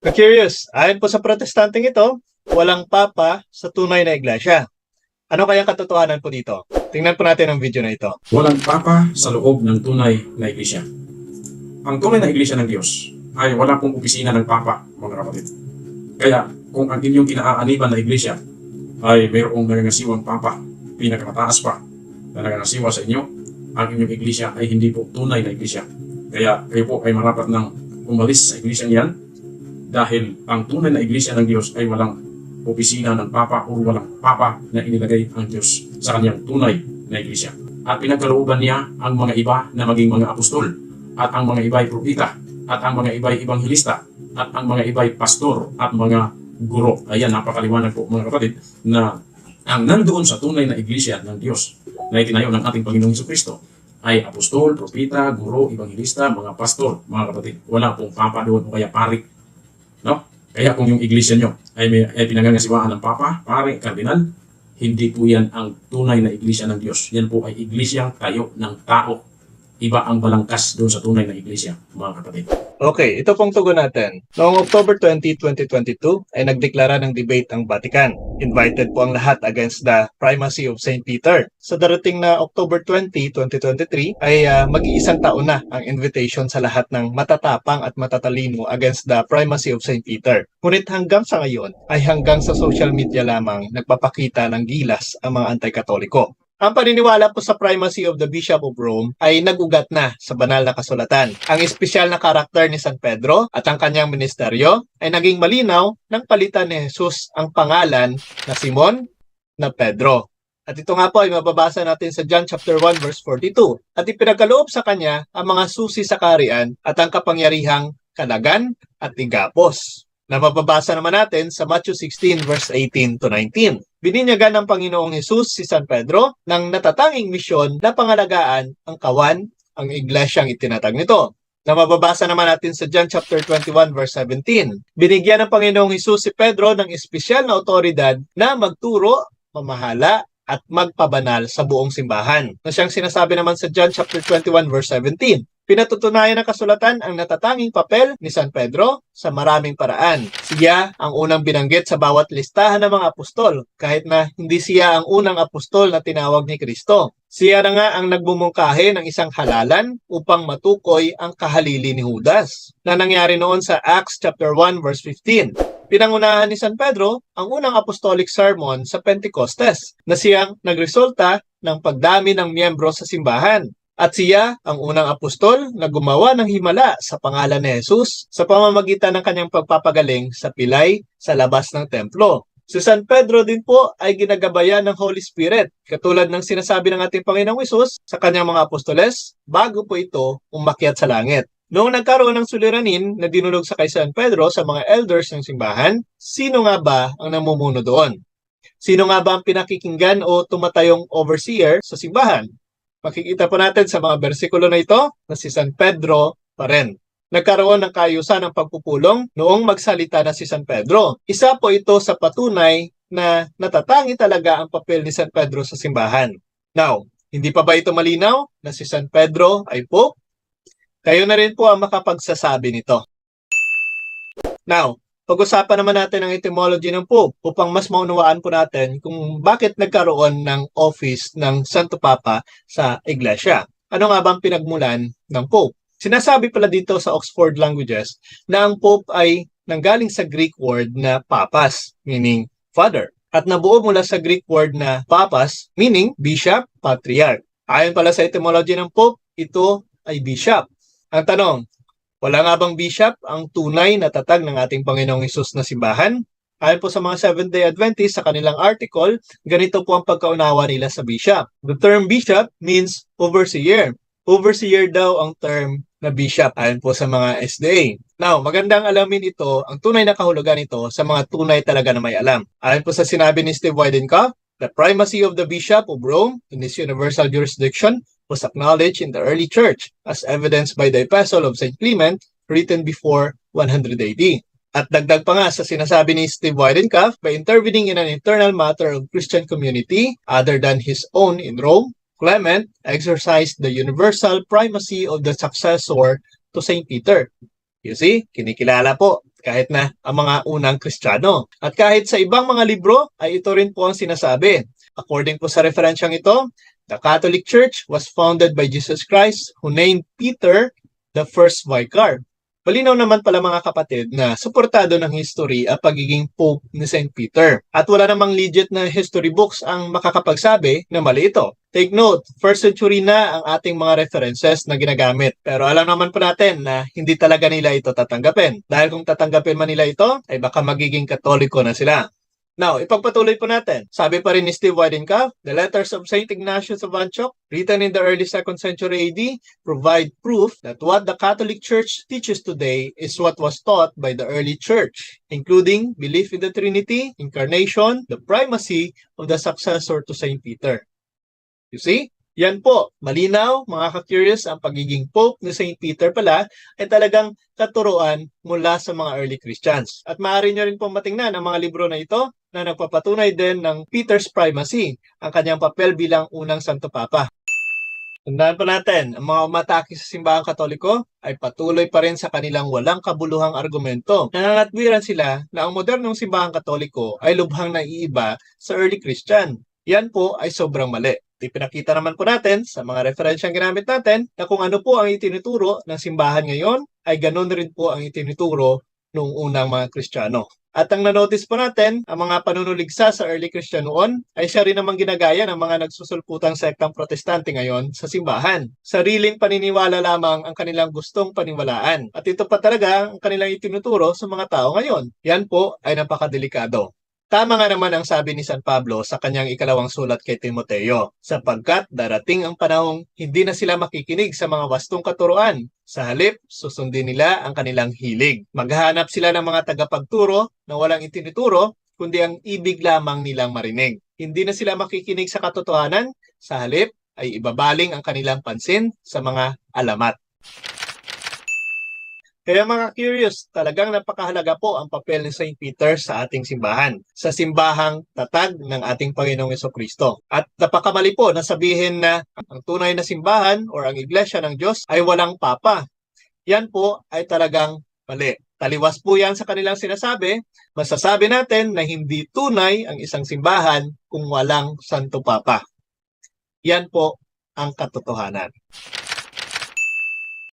Curious, ayon po sa protestanteng ito, walang papa sa tunay na iglesia. Ano kayang katotohanan po dito? Tingnan po natin ang video na ito. Walang papa sa loob ng tunay na iglesia. Ang tunay na iglesia ng Diyos ay wala pong opisina ng papa, mga kapatid. Kaya kung ang inyong kinaaaniban na iglesia ay mayroong nangangasiwang papa, pinakamataas pa na nangangasiwa sa inyo, ang inyong iglesia ay hindi po tunay na iglesia. Kaya kayo po ay marapat ng umalis sa iglesia niyan dahil ang tunay na iglesia ng Diyos ay walang opisina ng papa o walang papa na inilagay ang Diyos sa kanyang tunay na iglesia. At pinagkalooban niya ang mga iba na maging mga apostol, at ang mga iba ay propita, at ang mga iba ay ebanghilista, at ang mga iba ay pastor at mga guro. Ayan, napakaliwanag po mga kapatid na ang nandoon sa tunay na iglesia ng Diyos na itinayo ng ating Panginoong Jesucristo ay apostol, propita, guro, ebanghilista, mga pastor, mga kapatid. Wala pong papa doon o kaya pari. No? Kaya kung yung iglesia nyo ay pinangangasiwaan ng papa, pare, kardinal, hindi po yan ang tunay na iglesia ng Diyos. Yan po ay iglesyang tayo ng tao. Iba ang balangkas doon sa tunay na iglesia, mga kapatid. Okay, ito pong tugon natin. Noong October 20, 2022 ay nagdeklara ng debate ang Vatican. Invited po ang lahat against the primacy of St. Peter. Sa darating na October 20, 2023 ay mag-iisang taon na ang invitation sa lahat ng matatapang at matatalino against the primacy of St. Peter. Ngunit hanggang sa ngayon ay hanggang sa social media lamang nagpapakita ng gilas ang mga anti-katoliko. Ang paniniwala po sa primacy of the Bishop of Rome ay nagugat na sa banal na kasulatan. Ang espesyal na karakter ni San Pedro at ang kanyang ministeryo ay naging malinaw nang palitan ni Jesus ang pangalan na Simon na Pedro. At ito nga po ay mababasa natin sa John chapter 1 verse 42. At ipinagkaloob sa kanya ang mga susi sa kaharian at ang kapangyarihang kalagan at igapos, na mababasa naman natin sa Matthew 16 verse 18 to 19. Bininyagan ng Panginoong Hesus si San Pedro ng natatanging misyon na pangalagaan ang kawan, ang iglesyang itinatag nito, na mababasa naman natin sa John chapter 21 verse 17. Binigyan ng Panginoong Hesus si Pedro ng espesyal na otoridad na magturo, mamahala, at magpabanal sa buong simbahan, na siyang sinasabi naman sa John chapter 21 verse 17. Pinatutunayan ng kasulatan ang natatanging papel ni San Pedro sa maraming paraan. Siya ang unang binanggit sa bawat listahan ng mga apostol, kahit na hindi siya ang unang apostol na tinawag ni Kristo. Siya na nga ang nagbumungkahi ng isang halalan upang matukoy ang kahalili ni Judas, na nangyari noon sa Acts chapter 1 verse 15. Pinangunahan ni San Pedro ang unang apostolic sermon sa Pentecostes, na siyang nagresulta ng pagdami ng miyembro sa simbahan. At siya ang unang apostol na gumawa ng himala sa pangalan ni Jesus sa pamamagitan ng kanyang pagpapagaling sa pilay sa labas ng templo. Si San Pedro din po ay ginagabayan ng Holy Spirit, katulad ng sinasabi ng ating Panginoong Hesus sa kanyang mga apostoles bago po ito umakyat sa langit. Noong nagkaroon ng suliranin na dinulog sa kay San Pedro sa mga elders ng simbahan, sino nga ba ang namumuno doon? Sino nga ba ang pinakikinggan o tumatayong overseer sa simbahan? Makikita po natin sa mga bersikulo na ito na si San Pedro pa rin. Nagkaroon ng kaayusan ng pagpupulong noong magsalita na si San Pedro. Isa po ito sa patunay na natatangi talaga ang papel ni San Pedro sa simbahan. Now, hindi pa ba ito malinaw na si San Pedro ay Pope? Kayo na rin po ang makapagsasabi nito. Now, pag-usapan naman natin ang etymology ng Pope upang mas maunawaan po natin kung bakit nagkaroon ng office ng Santo Papa sa Iglesia. Ano nga ba ang pinagmulan ng Pope? Sinasabi pala dito sa Oxford Languages na ang Pope ay nanggaling sa Greek word na papas, meaning father, at nabuo mula sa Greek word na papas, meaning bishop, patriarch. Ayon pala sa etymology ng Pope, ito ay bishop. Ang tanong, wala nga bang bishop ang tunay na tatag ng ating Panginoong Hesus na simbahan? Ayon po sa mga Seventh-day Adventists sa kanilang article, ganito po ang pagkaunawa nila sa bishop. The term bishop means overseer. Overseer daw ang term na bishop ayon po sa mga SDA. Now, magandang alamin ito, ang tunay na kahulugan nito sa mga tunay talaga na may alam. Ayon po sa sinabi ni Steve Weidenkopf, the primacy of the Bishop of Rome in his universal jurisdiction was acknowledged in the early church as evidenced by the Epistle of St. Clement written before 100 AD. At dagdag pa nga sa sinasabi ni Steve Weidenkopf, by intervening in an internal matter of Christian community other than his own in Rome, Clement exercised the universal primacy of the successor to St. Peter. You see, kinikilala po kahit na ang mga unang Kristiyano. At kahit sa ibang mga libro ay ito rin po ang sinasabi. According po sa referensyang ito, the Catholic Church was founded by Jesus Christ who named Peter the first vicar. Malinaw naman pala mga kapatid na suportado ng history ang pagiging Pope ni St. Peter. At wala namang legit na history books ang makakapagsabi na mali ito. Take note, first century na ang ating mga references na ginagamit. Pero alam naman po natin na hindi talaga nila ito tatanggapin. Dahil kung tatanggapin man nila ito, ay baka magiging Katoliko na sila. Now, ipagpatuloy po natin. Sabi pa rin ni Steve Weidenkopf, the letters of St. Ignatius of Antioch, written in the early 2nd century AD, provide proof that what the Catholic Church teaches today is what was taught by the early Church, including belief in the Trinity, incarnation, the primacy of the successor to St. Peter. You see? Yan po, malinaw mga ka-curious, ang pagiging Pope ni St. Peter pala ay talagang katuruan mula sa mga early Christians. At maaari nyo rin pong matingnan ang mga libro na ito na nagpapatunay din ng Peter's primacy, ang kanyang papel bilang unang Santo Papa. Tandaan pa natin, ang mga umatake sa simbahang Katoliko ay patuloy pa rin sa kanilang walang kabuluhang argumento. Nananatwiran sila na ang modernong simbahang Katoliko ay lubhang naiiba sa early Christian. Yan po ay sobrang mali. Ipinakita naman po natin sa mga referensyang ginamit natin na kung ano po ang itinuturo ng simbahan ngayon ay ganun rin po ang itinuturo noong unang mga Kristiyano. At ang nanotice po natin, ang mga panunuligsa sa early Christian noon ay siya rin namang ginagaya ng mga nagsusulputang sektang protestante ngayon sa simbahan. Sariling paniniwala lamang ang kanilang gustong paniwalaan. At ito pa talaga ang kanilang itinuturo sa mga tao ngayon. Yan po ay napakadelikado. Tama nga naman ang sabi ni San Pablo sa kanyang ikalawang sulat kay Timoteo, sapagkat darating ang panahong hindi na sila makikinig sa mga wastong katuruan. Sa halip, susundin nila ang kanilang hilig. Maghahanap sila ng mga tagapagturo na walang itinuturo, kundi ang ibig lamang nilang marinig. Hindi na sila makikinig sa katotohanan, sa halip ay ibabaling ang kanilang pansin sa mga alamat. Kaya mga curious, talagang napakahalaga po ang papel ni St. Peter sa ating simbahan, sa simbahang tatag ng ating Panginoong Jesucristo. At napakamali po na sabihin na ang tunay na simbahan o ang iglesia ng Diyos ay walang papa. Yan po ay talagang mali. Taliwas po yan sa kanilang sinasabi. Masasabi natin na hindi tunay ang isang simbahan kung walang Santo Papa. Yan po ang katotohanan.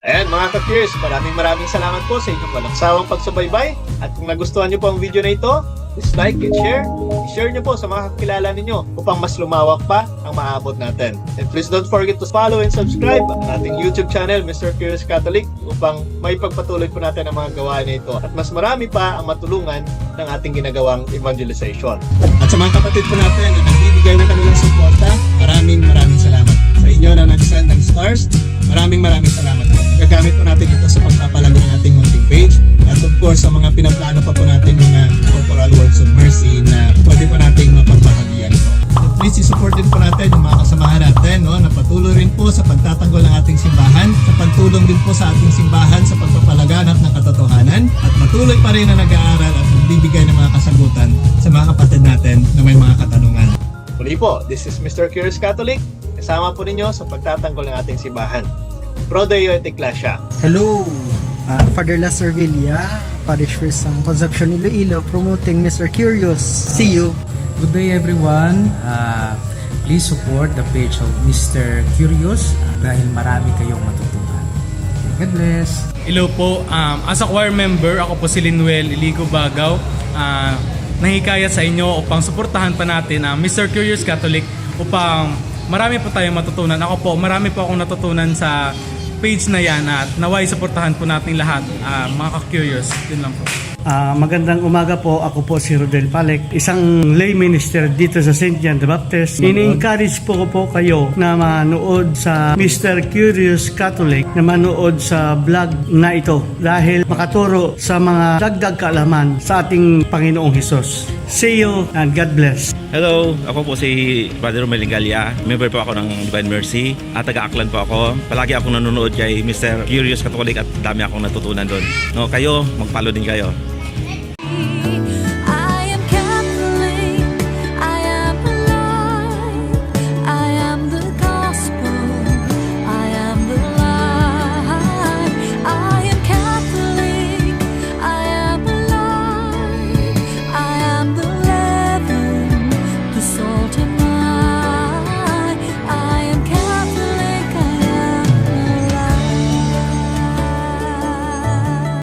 Ayan mga ka-curious, maraming salamat po sa inyong walang sawang pagsubaybay. At kung nagustuhan nyo po ang video na ito, please like and share. I-share nyo po sa mga kakilala ninyo upang mas lumawak pa ang maabot natin. And please don't forget to follow and subscribe ang ating YouTube channel, Mr. Curious Catholic, upang may pagpatuloy po natin ang mga gawain na ito. At mas marami pa ang matulungan ng ating ginagawang evangelization. At sa mga kapatid po natin na nagbibigay ng kanilang suporta, maraming salamat. Sa inyo na nag-send ng stars, maraming salamat po. Gagamit po natin ito sa pagpapalago ng ating munting page. At of course, sa mga pinaplano pa po natin mga corporal works of mercy na pwede po nating mapagbahagian po. So please i-support din po natin yung mga kasamahan natin, no, na patuloy rin po sa pagtatanggol ng ating simbahan, sa pagtulong din po sa ating simbahan sa pagpapalaganap ng katotohanan, at patuloy pa rin na nag-aaral at nagbibigay ng mga kasagutan sa mga kapatid natin na may mga katanungan. Muli po, this is Mr. Curious Catholic. Kasama po ninyo sa pagtatanggol ng ating simbahan. Pro Deo et Ecclesia. Hello, Father Lester Villa, Parish Priest ng Concepcion Iloilo, promoting Mr. Curious. See you. Good day everyone. Please support the page of Mr. Curious dahil marami kayong matutunan. God bless. Hello po, as a choir member, ako po si Linuel Iligo Bagaw. Nangikayat sa inyo upang suportahan pa natin ang Mr. Curious Catholic upang marami po tayong matutunan. Ako po, marami po akong natutunan sa page na yan at naway suportahan po natin lahat, mga ka-curious. Yun lang po. Magandang umaga po. Ako po si Rodel Palek, isang lay minister dito sa St. John the Baptist. Ini-encourage po ko po kayo na manood sa Mr. Curious Catholic, na manood sa vlog na ito dahil makaturo sa mga dagdag kaalaman sa ating Panginoong Hesus. See you and God bless. Hello, ako po si Brother Romel Lingalia. Member po ako ng Divine Mercy at taga-Aklan po ako. Palagi akong nanonood kay Mr. Curious Catholic at dami akong natutunan doon. No, kayo, mag-follow din kayo.